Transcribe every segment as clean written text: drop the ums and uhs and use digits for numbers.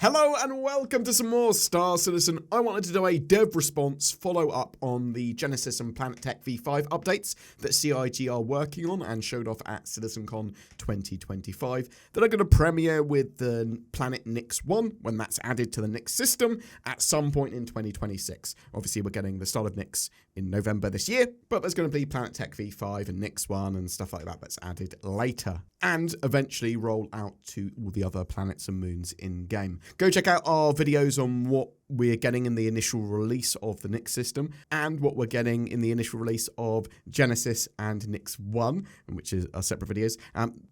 Hello and welcome to some more Star Citizen. I wanted to do a dev response follow-up on the Genesis and PlanetTech V5 updates that CIG are working on and showed off at CitizenCon 2025 that are going to premiere with the Planet Nix 1 when that's added to the Nix system at some point in 2026. Obviously we're getting the start of Nix in November this year, but there's going to be PlanetTech V5 and Nix 1 and stuff like that that's added later and eventually roll out to all the other planets and moons in-game. Go check out our videos on what we're getting in the initial release of the Nix system and what we're getting in the initial release of Genesis and Nix 1, which is separate videos.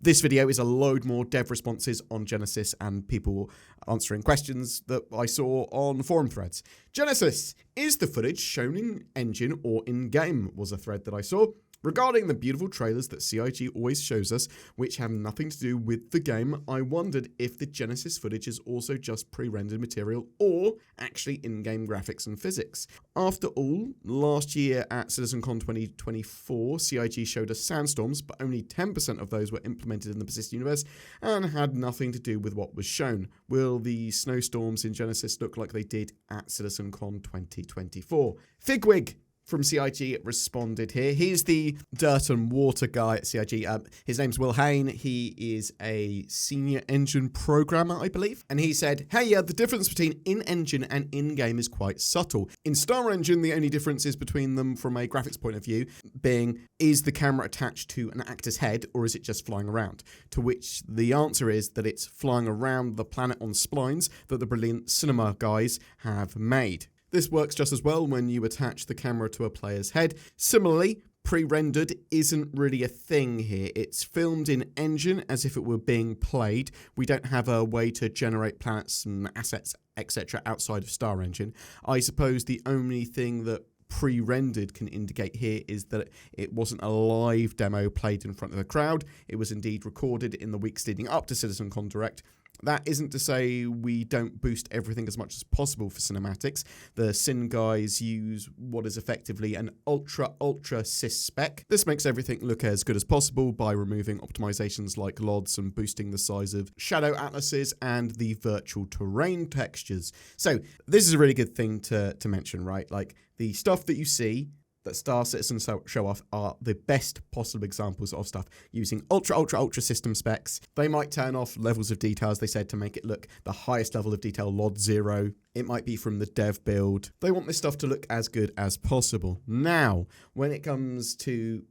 This video is a load more dev responses on Genesis and people answering questions that I saw on forum threads. Genesis, is the footage shown in engine or in-game, was a thread that I saw. Regarding the beautiful trailers that CIG always shows us, which have nothing to do with the game, I wondered if the Genesis footage is also just pre-rendered material or actually in-game graphics and physics. After all, last year at CitizenCon 2024, CIG showed us sandstorms, but only 10% of those were implemented in the persistent universe and had nothing to do with what was shown. Will the snowstorms in Genesis look like they did at CitizenCon 2024? Figwig from CIG responded here. He's the dirt and water guy at CIG. His name's Will Hain. He is a senior engine programmer, I believe. And he said, hey, the difference between in-engine and in-game is quite subtle. In StarEngine, the only difference is between them from a graphics point of view being, is the camera attached to an actor's head or is it just flying around? To which the answer is that it's flying around the planet on splines that the brilliant cinema guys have made. This works just as well when you attach the camera to a player's head. Similarly, pre-rendered isn't really a thing here. It's filmed in engine as if it were being played. We don't have a way to generate planets and assets, etc. outside of StarEngine. I suppose the only thing that pre-rendered can indicate here is that it wasn't a live demo played in front of the crowd. It was indeed recorded in the weeks leading up to CitizenCon Direct. That isn't to say we don't boost everything as much as possible for cinematics. The Cin guys use what is effectively an ultra cis spec. This makes everything look as good as possible by removing optimizations like LODs and boosting the size of shadow atlases and the virtual terrain textures. So this is a really good thing to mention, right? Like the stuff that you see that Star Citizen show off are the best possible examples of stuff using ultra system specs. They might turn off levels of detail, as they said, to make it look the highest level of detail, LOD 0. It might be from the dev build. They want this stuff to look as good as possible. Now, when it comes to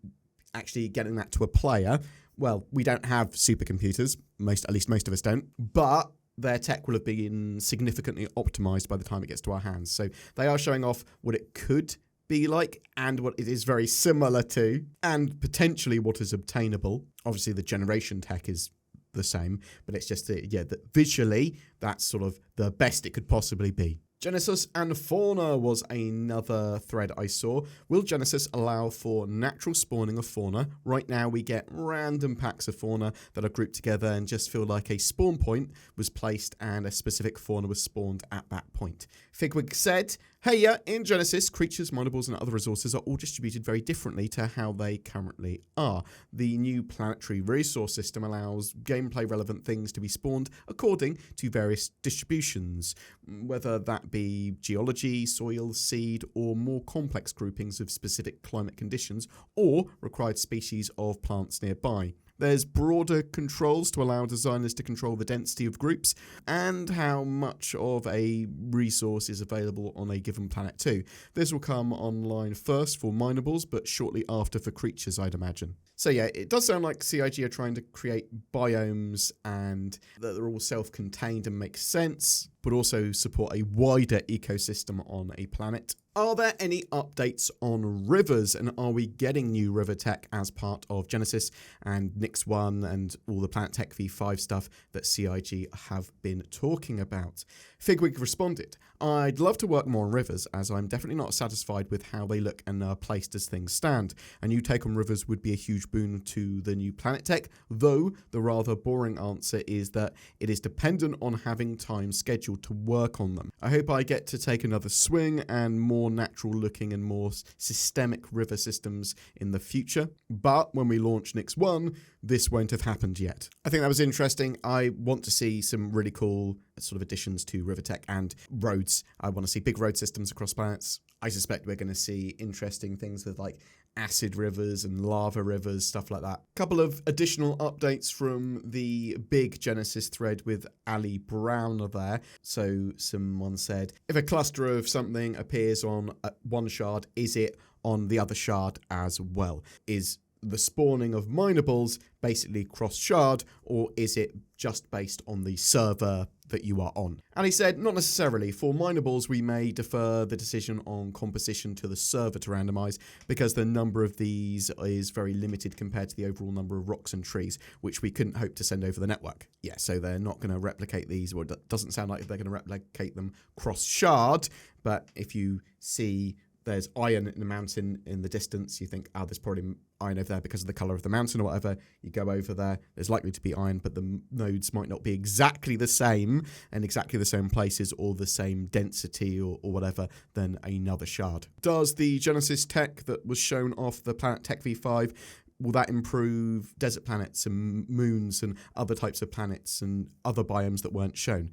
actually getting that to a player, well, we don't have supercomputers. At least most of us don't. But their tech will have been significantly optimized by the time it gets to our hands. So they are showing off what it could be like and what it is very similar to and potentially what is obtainable. Obviously the generation tech is the same, but it's just that visually that's sort of the best it could possibly be. Genesis and fauna was another thread I saw. Will Genesis allow for natural spawning of fauna? Right now we get random packs of fauna that are grouped together and just feel like a spawn point was placed and a specific fauna was spawned at that point. Figwig said, hey, in Genesis, creatures, monables, and other resources are all distributed very differently to how they currently are. The new planetary resource system allows gameplay-relevant things to be spawned according to various distributions, whether that be geology, soil, seed, or more complex groupings of specific climate conditions, or required species of plants nearby. There's broader controls to allow designers to control the density of groups and how much of a resource is available on a given planet too. This will come online first for minables, but shortly after for creatures, I'd imagine. So yeah, it does sound like CIG are trying to create biomes and that they're all self-contained and make sense, but also support a wider ecosystem on a planet. Are there any updates on rivers, and are we getting new river tech as part of Genesis and Nix 1 and all the PlanetTech V5 stuff that CIG have been talking about? Figwig responded, I'd love to work more on rivers, as I'm definitely not satisfied with how they look and are placed as things stand. A new take on rivers would be a huge huge boon to the new planet tech, though the rather boring answer is that it is dependent on having time scheduled to work on them. I hope I get to take another swing and more natural looking and more systemic river systems in the future, but when we launch Nyx 1, this won't have happened yet. I think that was interesting. I want to see some really cool sort of additions to river tech and roads. I want to see big road systems across planets. I suspect we're going to see interesting things with like acid rivers and lava rivers, stuff like that. Couple of additional updates from the big Genesis thread with Ali Brown there. So someone said, if a cluster of something appears on one shard, is it on the other shard as well? Is the spawning of minables basically cross-shard, or is it just based on the server that you are on? And he said, not necessarily. For minables, we may defer the decision on composition to the server to randomize, because the number of these is very limited compared to the overall number of rocks and trees, which we couldn't hope to send over the network. Yeah, so they're not going to replicate these, or it doesn't sound like they're going to replicate them cross-shard, but if you see there's iron in the mountain in the distance, you think, oh, there's probably iron over there because of the color of the mountain or whatever. You go over there, there's likely to be iron, but the nodes might not be exactly the same and exactly the same places or the same density or whatever than another shard. Does the Genesis tech that was shown off the Planet Tech V5, will that improve desert planets and moons and other types of planets and other biomes that weren't shown?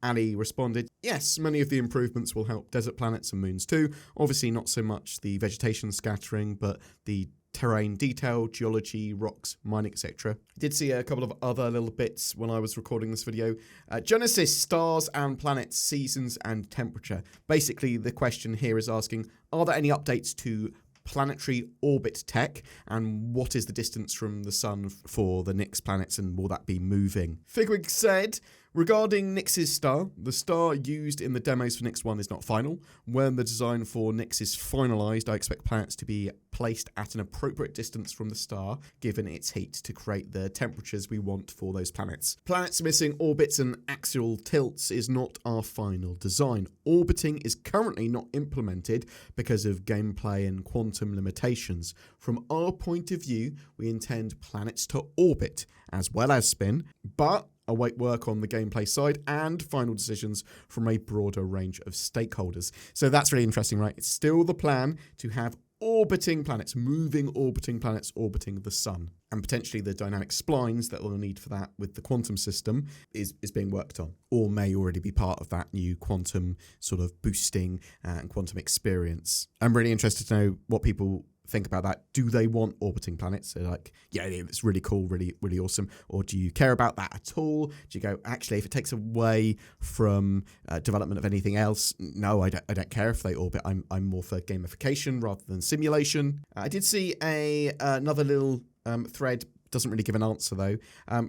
Ali responded, yes, many of the improvements will help desert planets and moons too. Obviously not so much the vegetation scattering, but the terrain detail, geology, rocks, mining, etc. Did see a couple of other little bits when I was recording this video. Genesis, stars and planets, seasons and temperature. Basically, the question here is asking, are there any updates to planetary orbit tech, and what is the distance from the sun for the Nyx planets, and will that be moving? Figwig said, regarding Nyx's star, the star used in the demos for Nyx 1 is not final. When the design for Nyx is finalised, I expect planets to be placed at an appropriate distance from the star, given its heat, to create the temperatures we want for those planets. Planets missing orbits and axial tilts is not our final design. Orbiting is currently not implemented because of gameplay and quantum limitations. From our point of view, we intend planets to orbit, as well as spin, but await work on the gameplay side and final decisions from a broader range of stakeholders. So that's really interesting, right? It's still the plan to have orbiting planets, moving orbiting planets orbiting the sun. And potentially the dynamic splines that we'll need for that with the quantum system is being worked on, or may already be part of that new quantum sort of boosting and quantum experience. I'm really interested to know what people think about that. Do they want orbiting planets? They're like, yeah, it's really cool, really, really awesome. Or do you care about that at all? Do you go, actually, if it takes away from development of anything else, no, I don't care if they orbit. I'm more for gamification rather than simulation. I did see another little thread. Doesn't really give an answer though.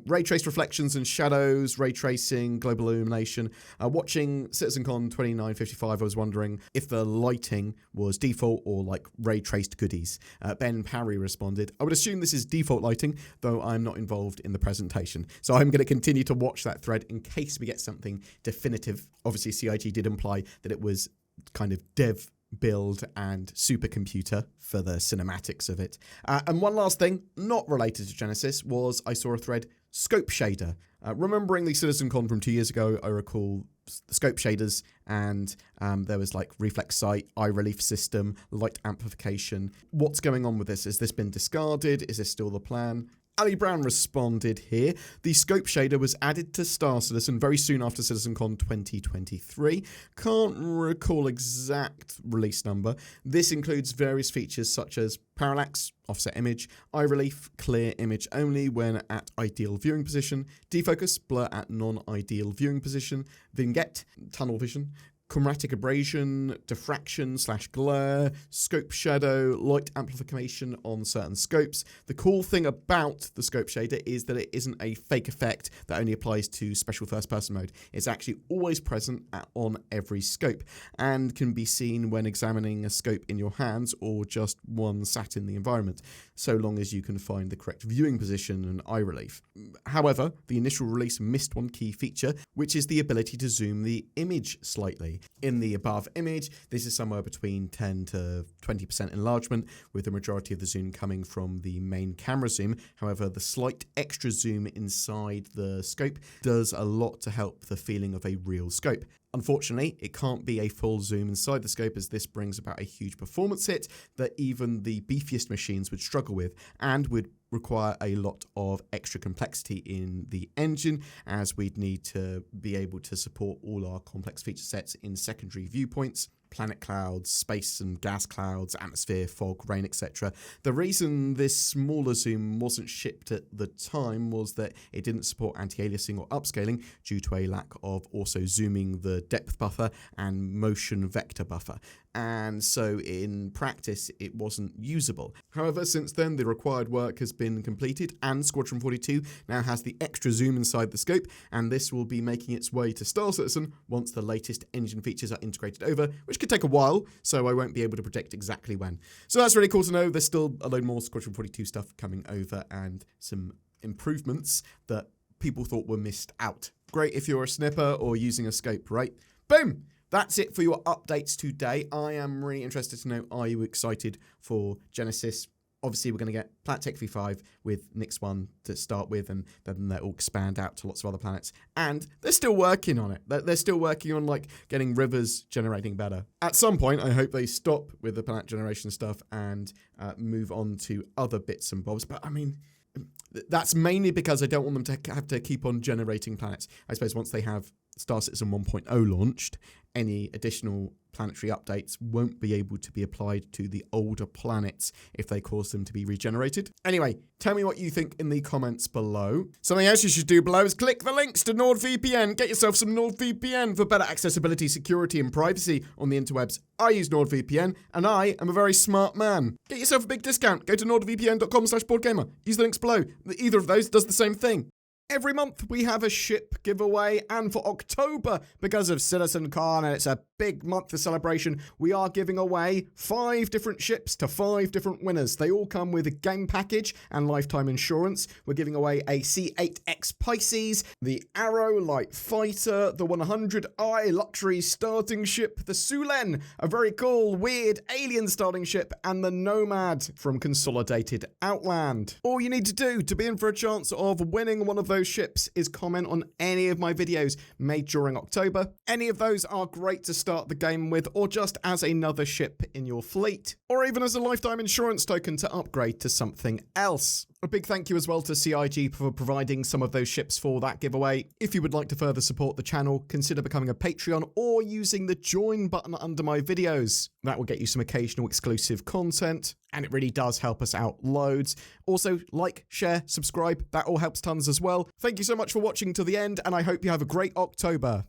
Ray trace reflections and shadows, ray tracing, global illumination. Watching CitizenCon 2955, I was wondering if the lighting was default or like ray traced goodies. Ben Parry responded, I would assume this is default lighting, though I'm not involved in the presentation. So I'm going to continue to watch that thread in case we get something definitive. Obviously CIG did imply that it was kind of dev build and supercomputer for the cinematics of it. And one last thing, not related to Genesis, was I saw a thread, scope shader. Remembering the CitizenCon from 2 years ago, I recall the scope shaders, and there was like reflex sight, eye relief system, light amplification. What's going on with this? Has this been discarded? Is this still the plan? Ali Brown responded here. The scope shader was added to Star Citizen very soon after CitizenCon 2023. Can't recall exact release number. This includes various features such as parallax, offset image, eye relief, clear image only when at ideal viewing position, defocus, blur at non-ideal viewing position, vignette, tunnel vision, chromatic abrasion, diffraction / glare, scope shadow, light amplification on certain scopes. The cool thing about the scope shader is that it isn't a fake effect that only applies to special first person mode. It's actually always present on every scope and can be seen when examining a scope in your hands or just one sat in the environment, so long as you can find the correct viewing position and eye relief. However, the initial release missed one key feature, which is the ability to zoom the image slightly. In the above image, this is somewhere between 10 to 20% enlargement, with the majority of the zoom coming from the main camera zoom. However, the slight extra zoom inside the scope does a lot to help the feeling of a real scope. Unfortunately, it can't be a full zoom inside the scope, as this brings about a huge performance hit that even the beefiest machines would struggle with, and would require a lot of extra complexity in the engine, as we'd need to be able to support all our complex feature sets in secondary viewpoints. Planet clouds, space and gas clouds, atmosphere, fog, rain, etc. The reason this smaller zoom wasn't shipped at the time was that it didn't support anti-aliasing or upscaling due to a lack of also zooming the depth buffer and motion vector buffer. And so in practice, it wasn't usable. However, since then, the required work has been completed, and Squadron 42 now has the extra zoom inside the scope, and this will be making its way to Star Citizen once the latest engine features are integrated over, which could take a while, so I won't be able to predict exactly when. So that's really cool to know. There's still a load more Squadron 42 stuff coming over, and some improvements that people thought were missed out. Great if you're a snipper or using a scope, right? Boom! That's it for your updates today. I am really interested to know, are you excited for Genesis? Obviously, we're going to get Planet Tech V5 with Nix 1 to start with, and then they'll expand out to lots of other planets. And they're still working on it. They're still working on, like, getting rivers generating better. At some point, I hope they stop with the planet generation stuff and move on to other bits and bobs. But, I mean, that's mainly because I don't want them to have to keep on generating planets. I suppose once they have Star Citizen 1.0 launched, any additional planetary updates won't be able to be applied to the older planets if they cause them to be regenerated. Anyway, tell me what you think in the comments below. Something else you should do below is click the links to NordVPN. Get yourself some NordVPN for better accessibility, security, and privacy on the interwebs. I use NordVPN, and I am a very smart man. Get yourself a big discount. Go to nordvpn.com/BoredGamer. Use the links below. Either of those does the same thing. Every month we have a ship giveaway, and for October, because of CitizenCon and it's a big month of celebration, we are giving away 5 different ships to 5 different winners. They all come with a game package and lifetime insurance. We're giving away a C8X Pisces, the Arrow Light Fighter, the 100i luxury starting ship, the Sulen, a very cool, weird alien starting ship, and the Nomad from Consolidated Outland. All you need to do to be in for a chance of winning one of those ships is comment on any of my videos made during October. Any of those are great to start the game with, or just as another ship in your fleet, or even as a lifetime insurance token to upgrade to something else. A big thank you as well to CIG for providing some of those ships for that giveaway. If you would like to further support the channel, consider becoming a Patreon or using the join button under my videos. That will get you some occasional exclusive content, and it really does help us out loads. Also, like, share, subscribe, that all helps tons as well. Thank you so much for watching to the end, and I hope you have a great October.